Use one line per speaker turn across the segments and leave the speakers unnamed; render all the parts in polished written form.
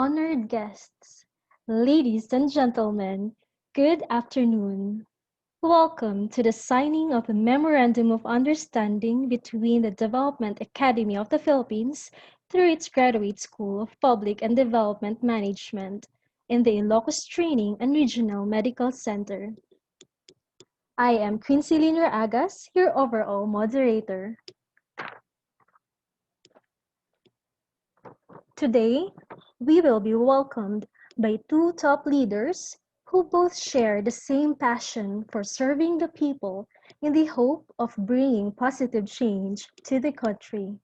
honored guests, ladies and gentlemen, good afternoon. Welcome to the signing of a Memorandum of Understanding between the Development Academy of the Philippines through its Graduate School of Public and Development Management in the Ilocos Training and Regional Medical Center. I am Quincy Liner Agas, your overall moderator. Today, we will be welcomed by two top leaders who both share the same passion for serving the people in the hope of bringing positive change to the country.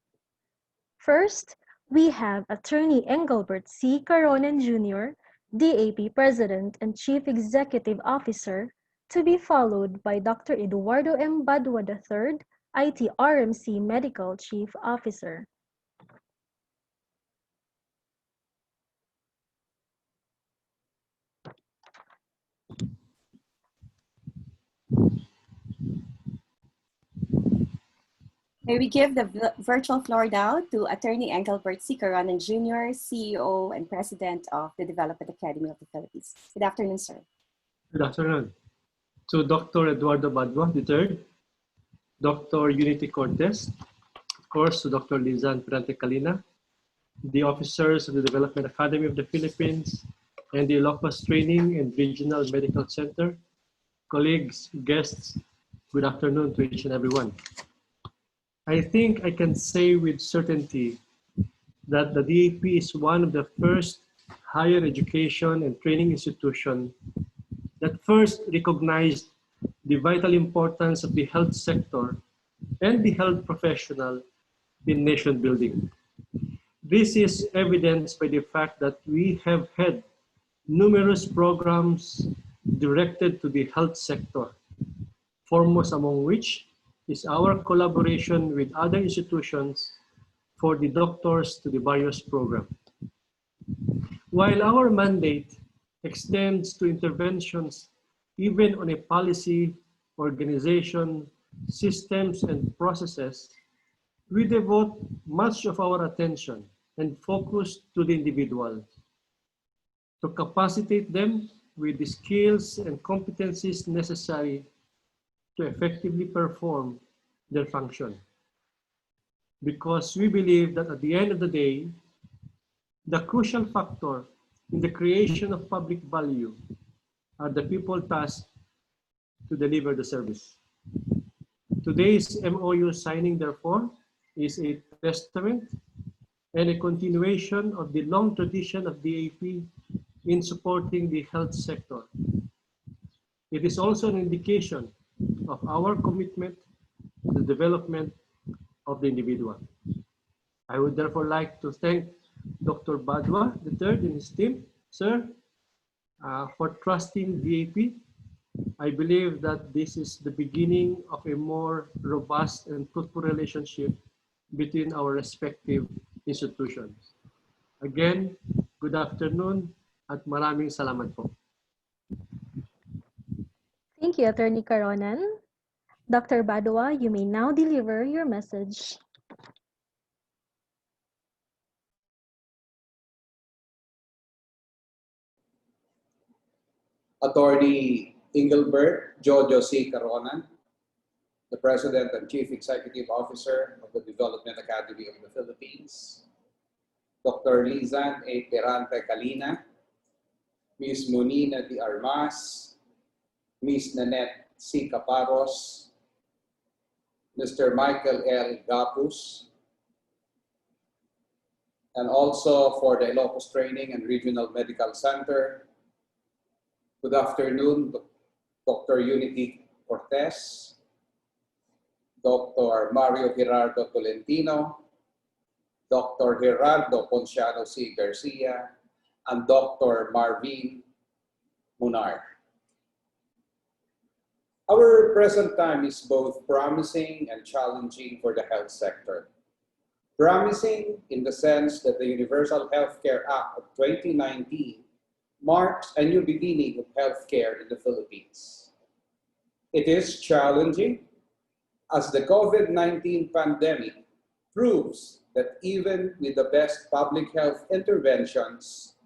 First, we have Attorney Engelbert C. Caronan Jr., DAP President and Chief Executive Officer, to be followed by Dr. Eduardo M. Badua III, ITRMC Medical Chief Officer.
May we give the virtual floor now to Attorney Engelbert C. Caronan Jr., CEO and President of the Development Academy of the Philippines. Good afternoon, sir.
Good afternoon. To Dr. Eduardo Badua III, Dr. Unity Cortez, of course, to Dr. Lizan Perante-Calina, the officers of the Development Academy of the Philippines, and the Ilocos Training and Regional Medical Center, colleagues, guests, good afternoon to each and everyone. I think I can say with certainty that the DAP is one of the first higher education and training institutions that first recognized the vital importance of the health sector and the health professional in nation building. This is evidenced by the fact that we have had numerous programs directed to the health sector, foremost among which is our collaboration with other institutions for the doctors to the various programs. While our mandate extends to interventions even on a policy, organization, systems, and processes, we devote much of our attention and focus to the individual, to capacitate them with the skills and competencies necessary to effectively perform their function. Because we believe that at the end of the day, the crucial factor in the creation of public value are the people tasked to deliver the service. Today's MOU signing, therefore, is a testament and a continuation of the long tradition of DAP in supporting the health sector. It is also an indication of our commitment to the development of the individual. I would therefore like to thank Dr. Badua III and his team, sir, for trusting DAP. I believe that this is the beginning of a more robust and fruitful relationship between our respective institutions. Again, good afternoon at maraming salamat po.
Thank you, Attorney Caronan. Dr. Badua, you may now deliver your message.
Attorney Engelbert Jojo C. Caronan, the President and Chief Executive Officer of the Development Academy of the Philippines, Dr. Lizan A. Perante-Calina, Ms. Munina D. Armas, Ms. Nanette C. Caparos, Mr. Michael L. Gapus, and also for the Ilocos Training and Regional Medical Center. Good afternoon, Dr. Unity Cortez, Dr. Mario Gerardo Tolentino, Dr. Gerardo Ponciano C. Garcia, and Dr. Marvin Munar. Our present time is both promising and challenging for the health sector. Promising in the sense that the Universal Healthcare Act of 2019 marks a new beginning of healthcare in the Philippines. It is challenging as the COVID-19 pandemic proves that even with the best public health interventions,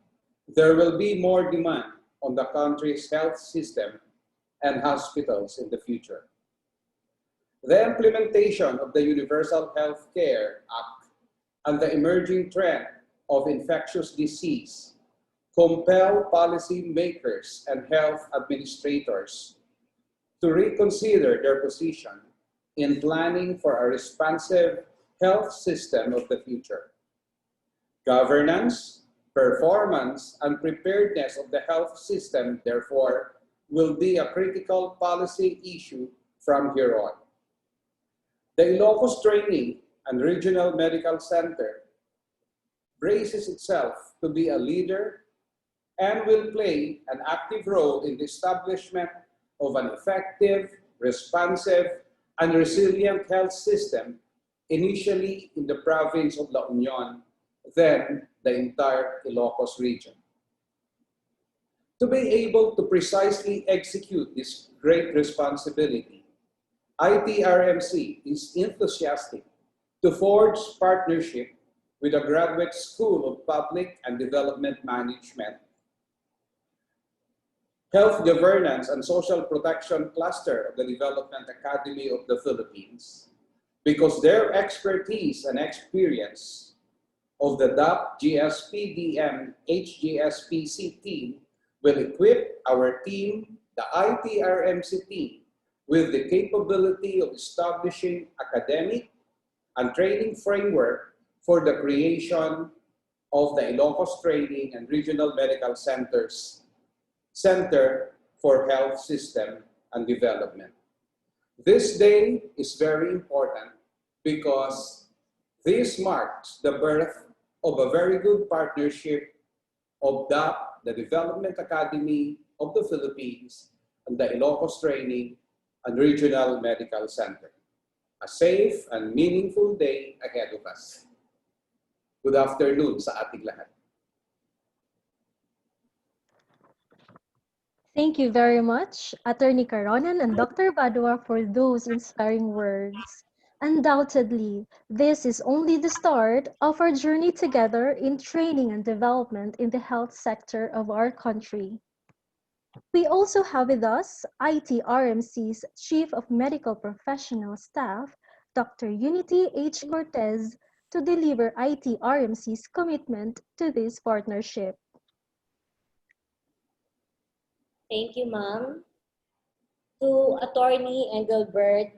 there will be more demand on the country's health system and hospitals in the future. The implementation of the Universal Health Care Act and the emerging trend of infectious disease compel policymakers and health administrators to reconsider their position in planning for a responsive health system of the future. Governance, performance, and preparedness of the health system, therefore, will be a critical policy issue from here on. The Ilocos Training and Regional Medical Center braces itself to be a leader and will play an active role in the establishment of an effective, responsive, and resilient health system, initially in the province of La Union, then the entire Ilocos region. To be able to precisely execute this great responsibility, ITRMC is enthusiastic to forge partnership with the Graduate School of Public and Development Management, Health Governance and Social Protection Cluster of the Development Academy of the Philippines, because their expertise and experience of the DAP-GSPDM HGSPC team will equip our team, the ITRMC team, with the capability of establishing academic and training framework for the creation of the Ilocos Training and Regional Medical Center for Health System and Development. This day is very important because this marks the birth of a very good partnership of DAP, the Development Academy of the Philippines, and the Ilocos Training and Regional Medical Center. A safe and meaningful day ahead of us. Good afternoon sa ating lahat.
Thank you very much, Attorney Caronan and Dr. Badua, for those inspiring words. Undoubtedly, this is only the start of our journey together in training and development in the health sector of our country. We also have with us ITRMC's Chief of Medical Professional Staff, Dr. Unity H. Cortez, to deliver ITRMC's commitment to this partnership.
Thank you, ma'am. To Attorney Engelbert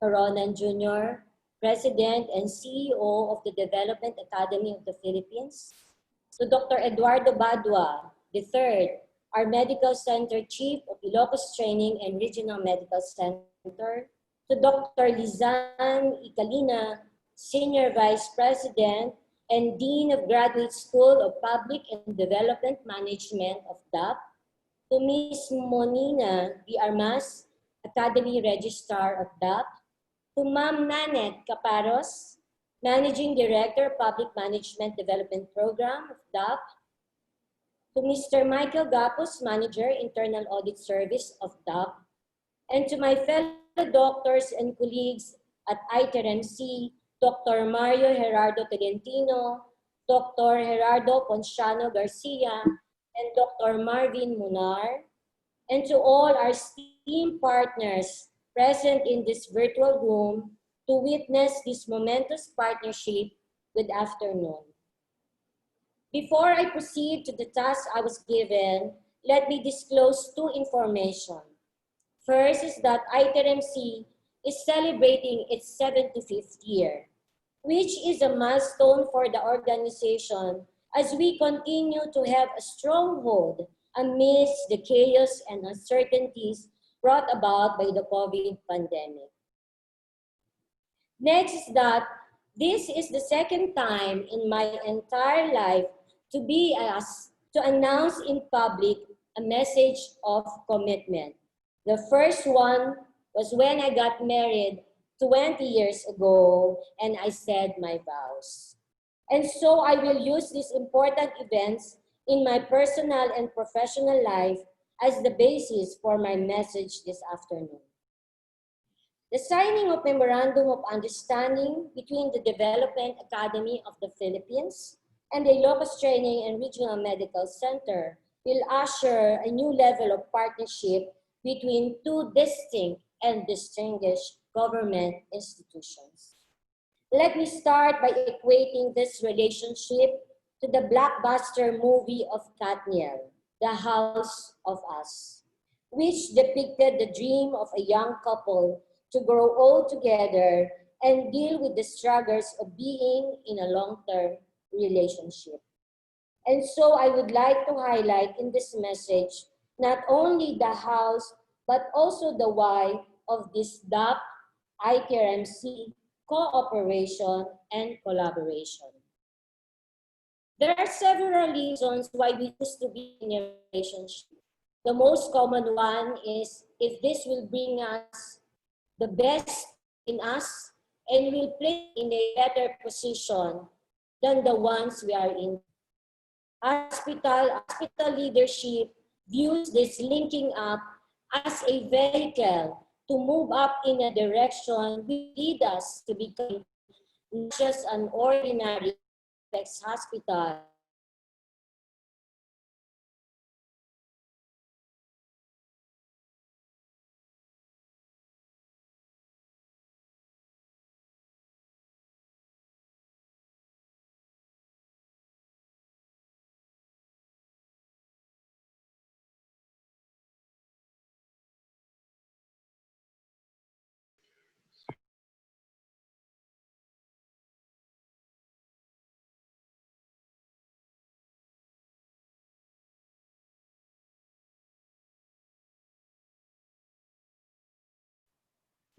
Caronan Jr., President and CEO of the Development Academy of the Philippines. To Dr. Eduardo Badua III, our Medical Center Chief of Ilocos Training and Regional Medical Center. To Dr. Lizan Icalina, Senior Vice President and Dean of Graduate School of Public and Development Management of DAP. To Ms. Monina D. Armas, Academy Registrar of DAP. To Ma'am Nanette Caparos, Managing Director, Public Management Development Program of DAP. To Mr. Michael Gapos, Manager, Internal Audit Service of DAP. And to my fellow doctors and colleagues at ITRMC, Dr. Mario Gerardo Tolentino, Dr. Gerardo Ponciano Garcia, and Dr. Marvin Munar, and to all our esteemed partners present in this virtual room to witness this momentous partnership. Good afternoon. Before I proceed to the task I was given, let me disclose two information. First is that ITRMC is celebrating its 75th year, which is a milestone for the organization as we continue to have a stronghold amidst the chaos and uncertainties brought about by the COVID pandemic. Next is that this is the second time in my entire life to be asked to announce in public a message of commitment. The first one was when I got married 20 years ago and I said my vows. And so I will use these important events in my personal and professional life as the basis for my message this afternoon. The signing of Memorandum of Understanding between the Development Academy of the Philippines and the Ilocos Training and Regional Medical Center will usher a new level of partnership between two distinct and distinguished government institutions. Let me start by equating this relationship to the blockbuster movie of Katniel, The House of Us, which depicted the dream of a young couple to grow old together and deal with the struggles of being in a long-term relationship. And so I would like to highlight in this message not only the house, but also the why of this DAP-ITRMC cooperation and collaboration. There are several reasons why we choose to be in a relationship. The most common one is if this will bring us the best in us and will place in a better position than the ones we are in. Hospital leadership views this linking up as a vehicle to move up in a direction which lead us to become not just an ordinary hospital,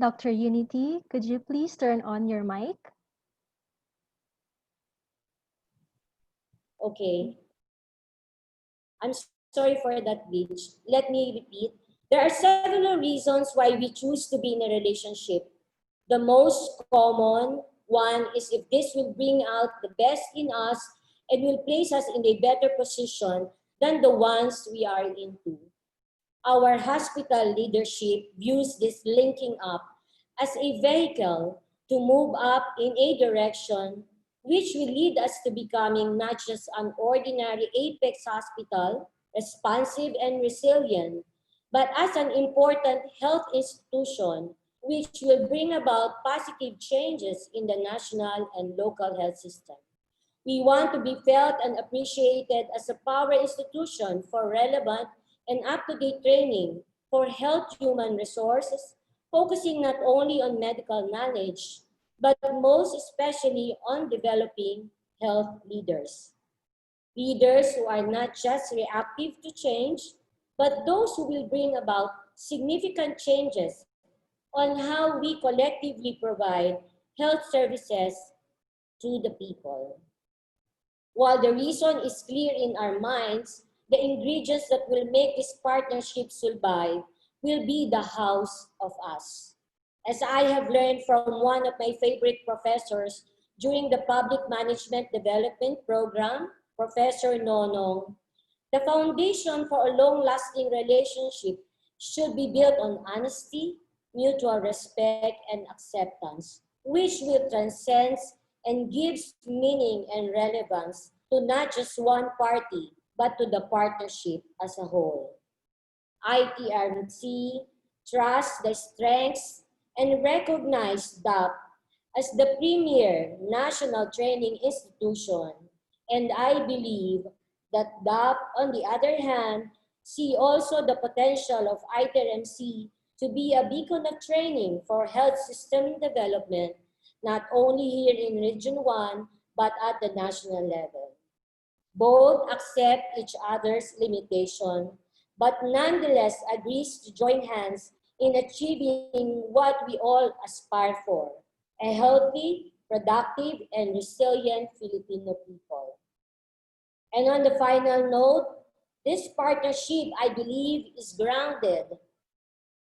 Dr. Unity, could you please turn on your mic?
okay. I'm sorry for that glitch. Let me repeat. There are several reasons why we choose to be in a relationship. The most common one is if this will bring out the best in us and will place us in a better position than the ones we are into. Our hospital leadership views this linking up as a vehicle to move up in a direction which will lead us to becoming not just an ordinary apex hospital, responsive and resilient, but as an important health institution which will bring about positive changes in the national and local health system. We want to be felt and appreciated as a power institution for relevant and up-to-date training for health human resources, focusing not only on medical knowledge, but most especially on developing health leaders. Leaders who are not just reactive to change, but those who will bring about significant changes on how we collectively provide health services to the people. While the reason is clear in our minds, the ingredients that will make this partnership survive will be the house of us. As I have learned from one of my favorite professors during the Public Management Development Program, Professor Nonong, the foundation for a long-lasting relationship should be built on honesty, mutual respect, and acceptance, which will transcend and gives meaning and relevance to not just one party, but to the partnership as a whole. ITRMC trusts the strengths and recognize DAP as the premier national training institution, and I believe that DAP, on the other hand, see also the potential of ITRMC to be a beacon of training for health system development, not only here in Region 1, but at the national level. Both accept each other's limitation, but nonetheless agrees to join hands in achieving what we all aspire for, a healthy, productive, and resilient Filipino people. And on the final note, this partnership, I believe, is grounded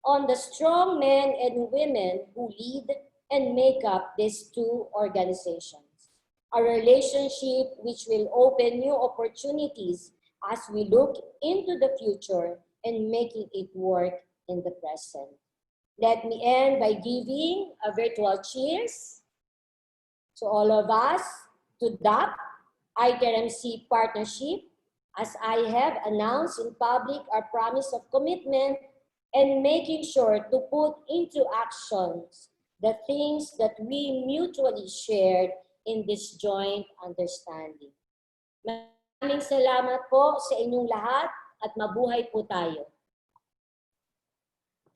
on the strong men and women who lead and make up these two organizations. A relationship which will open new opportunities as we look into the future and making it work in the present. Let me end by giving a virtual cheers to all of us, to DAP, ITRMC partnership, as I have announced in public our promise of commitment and making sure to put into actions the things that we mutually shared in this joint understanding. Maraming salamat po sa inyong lahat at mabuhay po tayo.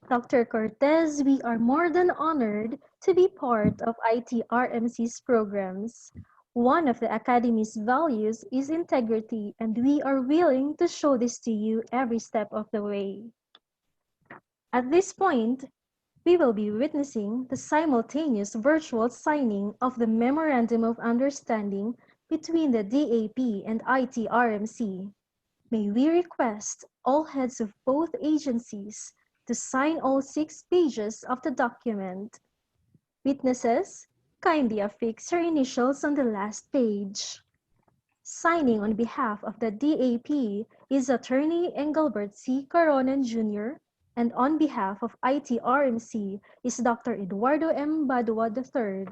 Dr. Cortez, we are more than honored to be part of ITRMC's programs. One of the Academy's values is integrity, and we are willing to show this to you every step of the way. At this point, we will be witnessing the simultaneous virtual signing of the Memorandum of Understanding between the DAP and ITRMC. May we request all heads of both agencies to sign all 6 pages of the document. Witnesses, kindly affix your initials on the last page. Signing on behalf of the DAP is Attorney Engelbert C. Caronan Jr., and on behalf of ITRMC is Dr. Eduardo M. Badua III.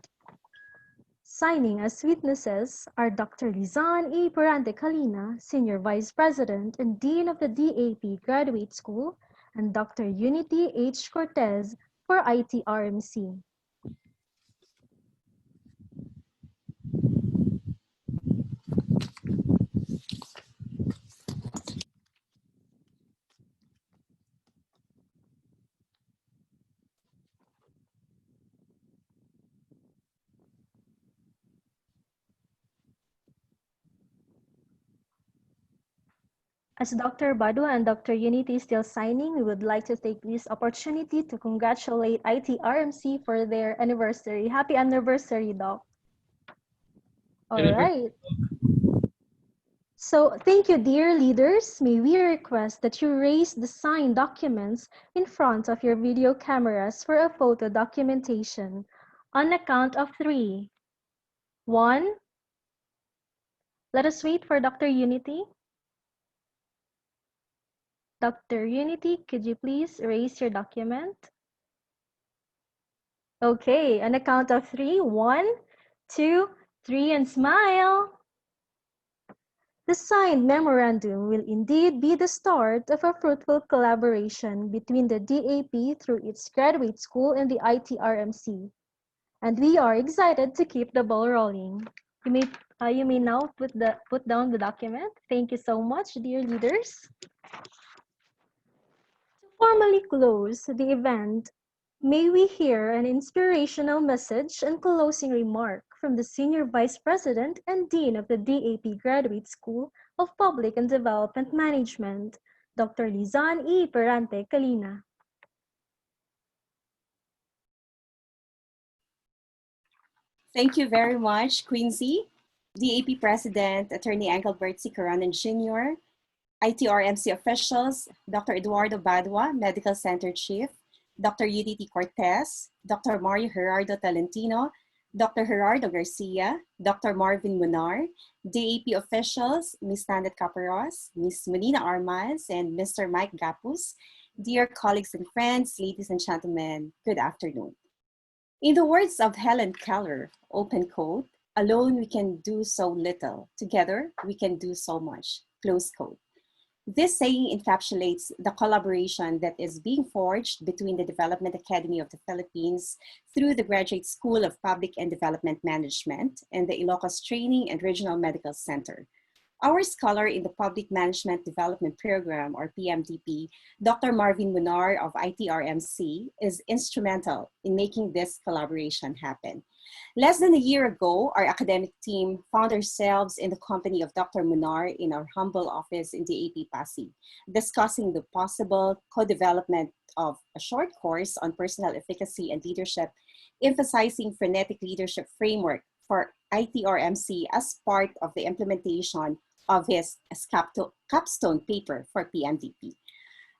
Signing as witnesses are Dr. Lizan E. Perante Calina, Senior Vice President and Dean of the DAP Graduate School, and Dr. Unity H. Cortez for ITRMC. As Dr. Badua and Dr. Unity is still signing, we would like to take this opportunity to congratulate ITRMC for their anniversary. Happy anniversary, Doc. All right. So thank you, dear leaders. May we request that you raise the signed documents in front of your video cameras for a photo documentation. On a count of 3. 1. Let us wait for Dr. Unity. Dr. Unity, could you please raise your document? Okay, on a count of 3. 1, 2, 3, and smile. The signed memorandum will indeed be the start of a fruitful collaboration between the DAP through its graduate school and the ITRMC. And we are excited to keep the ball rolling. You may now put down the document. Thank you so much, dear leaders. To formally close the event, may we hear an inspirational message and closing remark from the Senior Vice President and Dean of the DAP Graduate School of Public and Development Management, Dr. Lizan E. Perante Calina.
Thank you very much, Quincy. DAP President, Attorney Engelbert C. Caronan Jr., ITRMC officials, Dr. Eduardo Badua, Medical Center Chief, Dr. Unity Cortez, Dr. Mario Gerardo Talentino, Dr. Gerardo Garcia, Dr. Marvin Munar, DAP officials, Ms. Nanette Caparos, Ms. Menina Armas, and Mr. Mike Gapus. Dear colleagues and friends, ladies and gentlemen, good afternoon. In the words of Helen Keller, open quote, "Alone we can do so little, together we can do so much," close quote. This saying encapsulates the collaboration that is being forged between the Development Academy of the Philippines through the Graduate School of Public and Development Management and the Ilocos Training and Regional Medical Center. Our scholar in the Public Management Development Program, or PMDP, Dr. Marvin Munar of ITRMC, is instrumental in making this collaboration happen. Less than a year ago, our academic team found ourselves in the company of Dr. Munar in our humble office in DAP Pasig, discussing the possible co-development of a short course on personal efficacy and leadership, emphasizing frenetic leadership framework for ITRMC as part of the implementation of his capstone paper for PMDP.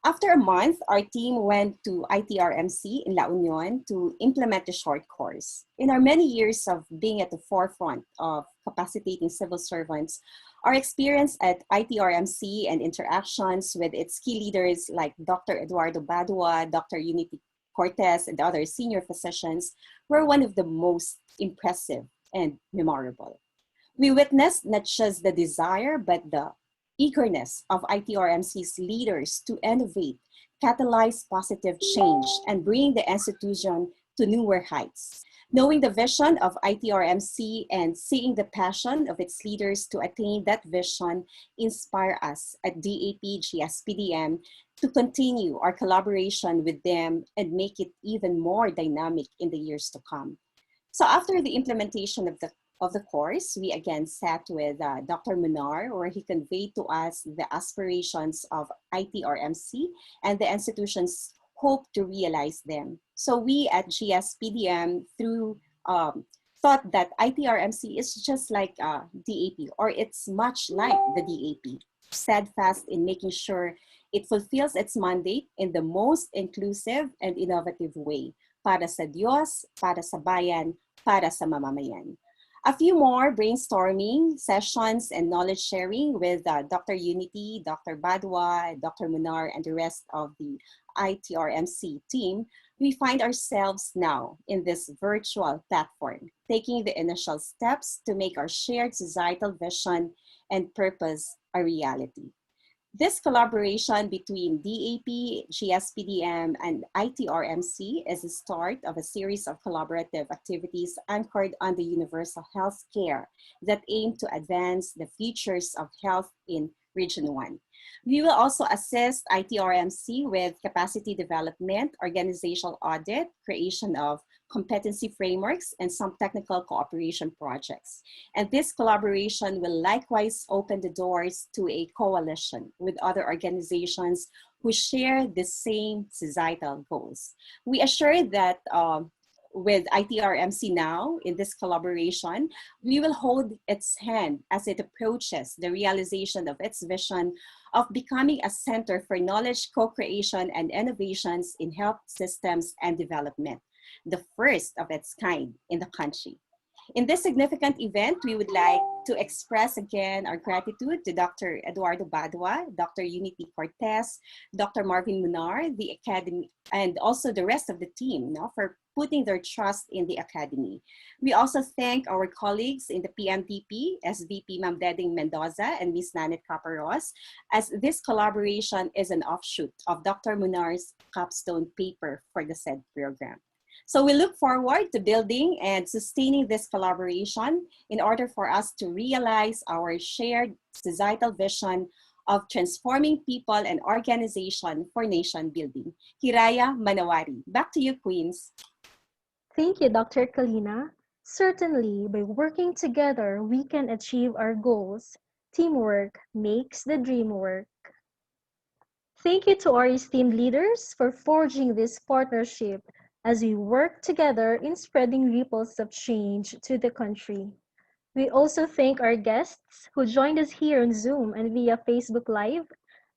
After a month, our team went to ITRMC in La Union to implement the short course. In our many years of being at the forefront of capacitating civil servants, our experience at ITRMC and interactions with its key leaders like Dr. Eduardo Badua, Dr. Unity Cortez, and other senior physicians were one of the most impressive and memorable. We witnessed not just the desire, but the eagerness of ITRMC's leaders to innovate, catalyze positive change, and bring the institution to newer heights. Knowing the vision of ITRMC and seeing the passion of its leaders to attain that vision inspire us at DAP-GSPDM to continue our collaboration with them and make it even more dynamic in the years to come. So after the implementation of the course, we again sat with Dr. Munar, where he conveyed to us the aspirations of ITRMC and the institution's hope to realize them. So we at GSPDM thought that ITRMC is just like DAP, or it's much like the DAP, steadfast in making sure it fulfills its mandate in the most inclusive and innovative way, para sa Diyos, para sa bayan, para sa mamamayan. A few more brainstorming sessions and knowledge sharing with Dr. Unity, Dr. Badwa, Dr. Munar, and the rest of the ITRMC team, we find ourselves now in this virtual platform, taking the initial steps to make our shared societal vision and purpose a reality. This collaboration between DAP, GSPDM, and ITRMC is the start of a series of collaborative activities anchored on the universal health care that aim to advance the futures of health in Region 1. We will also assist ITRMC with capacity development, organizational audit, creation of competency frameworks, and some technical cooperation projects. And this collaboration will likewise open the doors to a coalition with other organizations who share the same societal goals. We assure that with ITRMC now in this collaboration, we will hold its hand as it approaches the realization of its vision of becoming a center for knowledge co-creation and innovations in health systems and development, the first of its kind in the country. In this significant event, we would like to express again our gratitude to Dr. Eduardo Badwa, Dr. Unity Cortez, Dr. Marvin Munar, the Academy, and also the rest of the team for putting their trust in the Academy. We also thank our colleagues in the PMDP, SVP Ma'am Deding Mendoza and Ms. Nanette Caparos, as this collaboration is an offshoot of Dr. Munar's capstone paper for the said program. So we look forward to building and sustaining this collaboration in order for us to realize our shared societal vision of transforming people and organization for nation building. Hiraya Manawari. Back to you, Queens.
Thank you, Dr. Kalina. Certainly, by working together, we can achieve our goals. Teamwork makes the dream work. Thank you to our esteemed leaders for forging this partnership as we work together in spreading ripples of change to the country. We also thank our guests who joined us here on Zoom and via Facebook Live.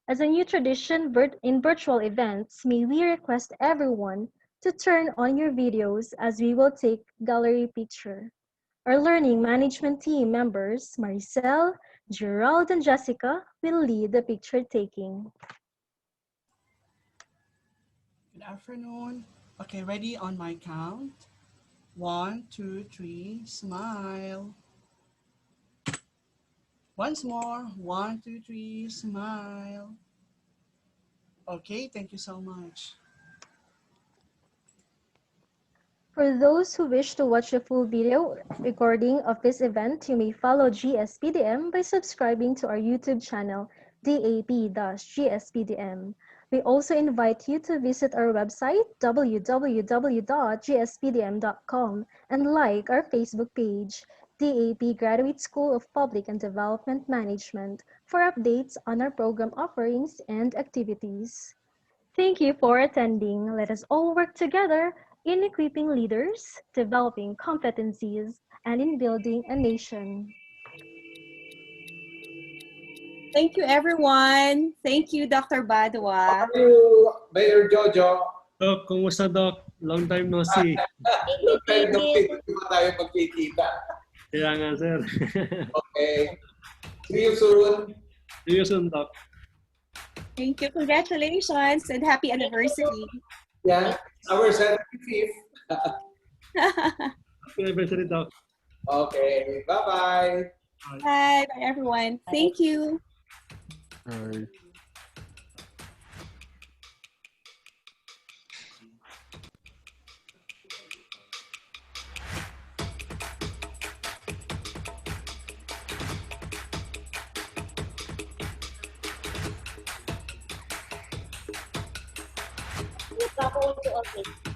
As a new tradition in virtual events, may we request everyone to turn on your videos as we will take gallery picture. Our learning management team members, Maricel, Gerald, and Jessica, will lead the picture taking.
Good afternoon. Okay, ready on my count. 1, 2, 3, smile. Once more, 1, 2, 3, smile. Okay, thank you so much.
For those who wish to watch the full video recording of this event, you may follow GSPDM by subscribing to our YouTube channel, DAP-GSPDM. We also invite you to visit our website, www.gspdm.com, and like our Facebook page, DAP Graduate School of Public and Development Management, for updates on our program offerings and activities. Thank you for attending. Let us all work together in equipping leaders, developing competencies, and in building a nation.
Thank you, everyone. Thank you, Dr. Badwa.
Thank you, Mayor Jojo.
Doc, kumusta, Doc? Long time no see.
Thank you.
Hindi pa tayo magkikita.
Kaya nga, sir.
Okay. See you soon.
See you soon, Doc.
Thank you. Congratulations and happy anniversary.
Yeah, our 75th.
Happy anniversary, Doc.
Okay, bye-bye.
Bye, bye everyone. Thank you.
Bye.
Back to office.